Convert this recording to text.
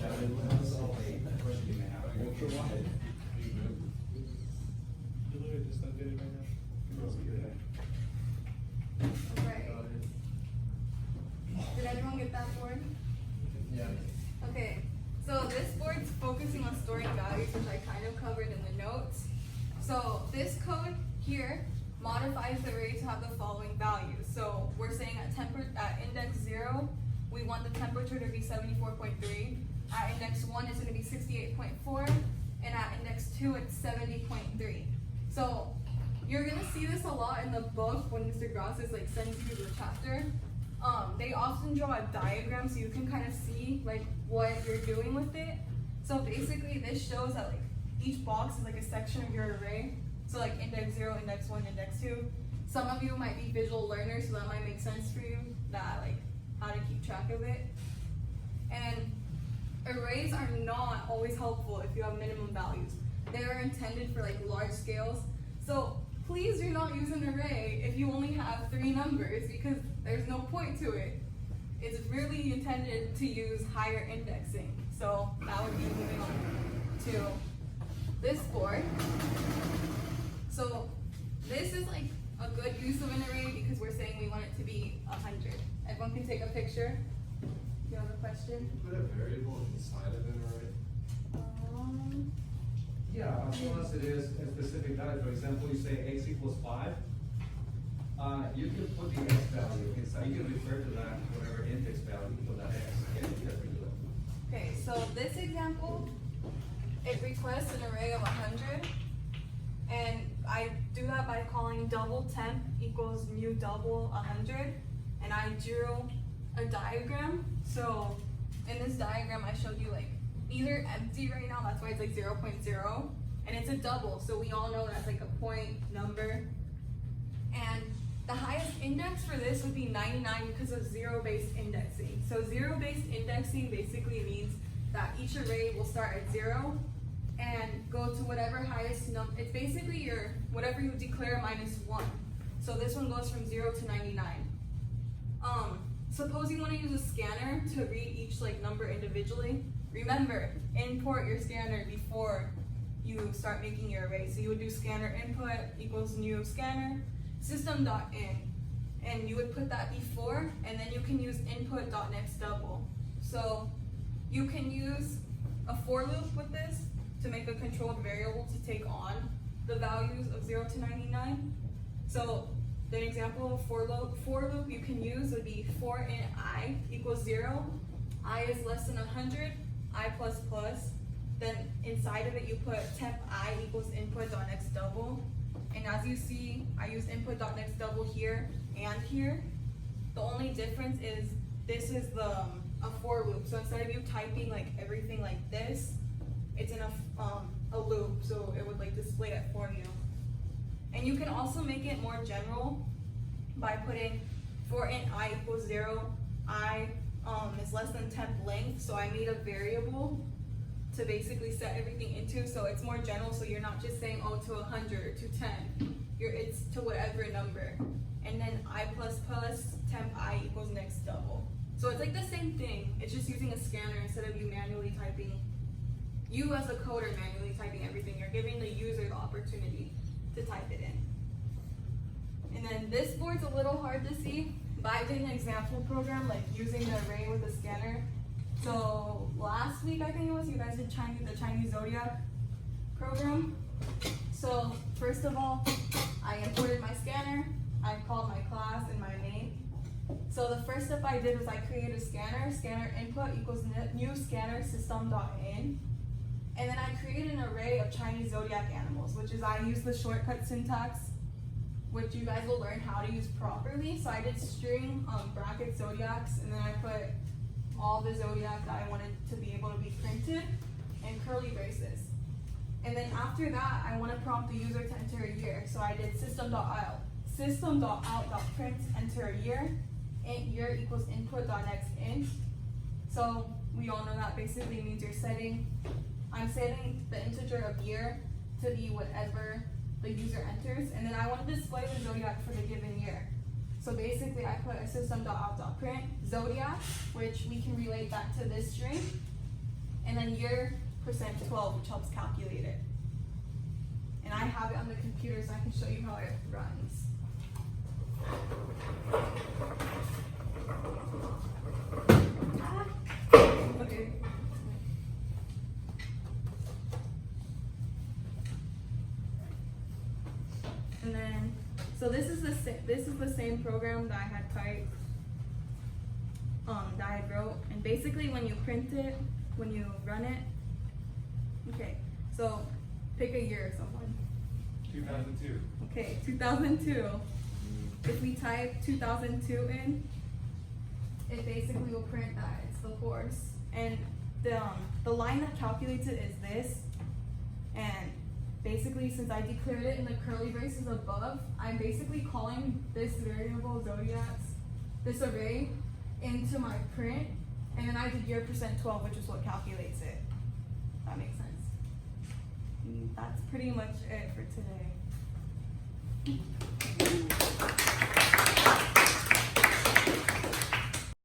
starting with. Okay. Did everyone get that board? Yeah. Okay, so this board's focusing on storing values, which I kind of covered in the notes. So this code here modifies the array to have the following values. So we're saying at index 0, we want the temperature to be 74.3. At index 1, it's going to be 68.4. And at index 2, it's 70.3. So you're going to see this a lot in the book when Mr. Gross is like sending you the chapter. They often draw a diagram so you can kind of see like what you're doing with it. So basically this shows that like each box is like a section of your array. So like index 0, index 1, index 2. Some of you might be visual learners, so that might make sense for you, that like how to keep track of it. And arrays are not always helpful if you have minimum values. They are intended for like large scales. So please do not use an array if you only have 3 numbers, because there's no point to it. It's really intended to use higher indexing. So that would be moving on to this board. So this is like a good use of an array because we're saying we want it to be 100. Everyone can take a picture. Do you have a question? Put a variable inside of an array. Yeah, as long as it is a specific value. For example, you say x equals 5. You can put the x value inside. You can refer to that, whatever index value for that x. Yeah, you have to do it. Okay, so this example, it requests an array of 100. And I do that by calling double temp equals new double 100. And I drew a diagram. So in this diagram, I showed you like these are empty right now, that's why it's like 0.0, and it's a double, so we all know that's like a point number. And the highest index for this would be 99 because of zero-based indexing. So zero-based indexing basically means that each array will start at 0 and go to whatever highest number. It's basically your whatever you declare minus 1. So this one goes from 0 to 99. Suppose you want to use a scanner to read each like number individually. Remember, import your scanner before you start making your array. So you would do scanner input equals new scanner system.in, and you would put that before, and then you can use input.next double. So you can use a for loop with this to make a controlled variable to take on the values of 0 to 99. So the example of for loop you can use would be for in I equals 0, I is less than 100, I plus plus, then inside of it you put temp I equals input.next double. And as you see, I use input.next double here and here. The only difference is this is a for loop. So instead of you typing like everything like this, it's in a loop, so it would like display it for you. And you can also make it more general by putting for in I equals 0, I is less than temp length, so I made a variable to basically set everything into, so it's more general, so you're not just saying, oh, to 100 or to 10, it's to whatever number. And then I plus plus temp I equals next double. So it's like the same thing, it's just using a scanner instead of you manually typing. You as a coder manually typing everything, you're giving the user the opportunity to type it in. And then this board's a little hard to see, but I did an example program like using the array with a scanner. So last week I think it was, you guys did the Chinese Zodiac program. So first of all, I imported my scanner, I called my class and my name. So the first step I did was I created a scanner input equals new scanner system.in. And then I created an array of Chinese zodiac animals, which is I use the shortcut syntax, which you guys will learn how to use properly. So I did string bracket zodiacs, and then I put all the zodiac that I wanted to be able to be printed and curly braces. And then after that, I want to prompt the user to enter a year. So I did system.out print enter a year, int year equals input.next int. So we all know that basically means I'm setting the integer of year to be whatever the user enters, and then I want to display the zodiac for the given year. So basically I put a system.out.print zodiac, which we can relate that to this string, and then year percent 12, which helps calculate it. And I have it on the computer so I can show you how it runs. Okay. And then, so this is the same program that I had typed, that I wrote, and basically when you print it, when you run it, okay, so pick a year, someone. 2002. Okay, 2002. If we type 2002 in, it basically will print that it's the force, and the line that calculates it is this, and basically since I declared it in the curly braces above, I'm basically calling this variable zodiacs, this array, into my print, and then I did year percent 12, which is what calculates it. That makes sense. And that's pretty much it for today.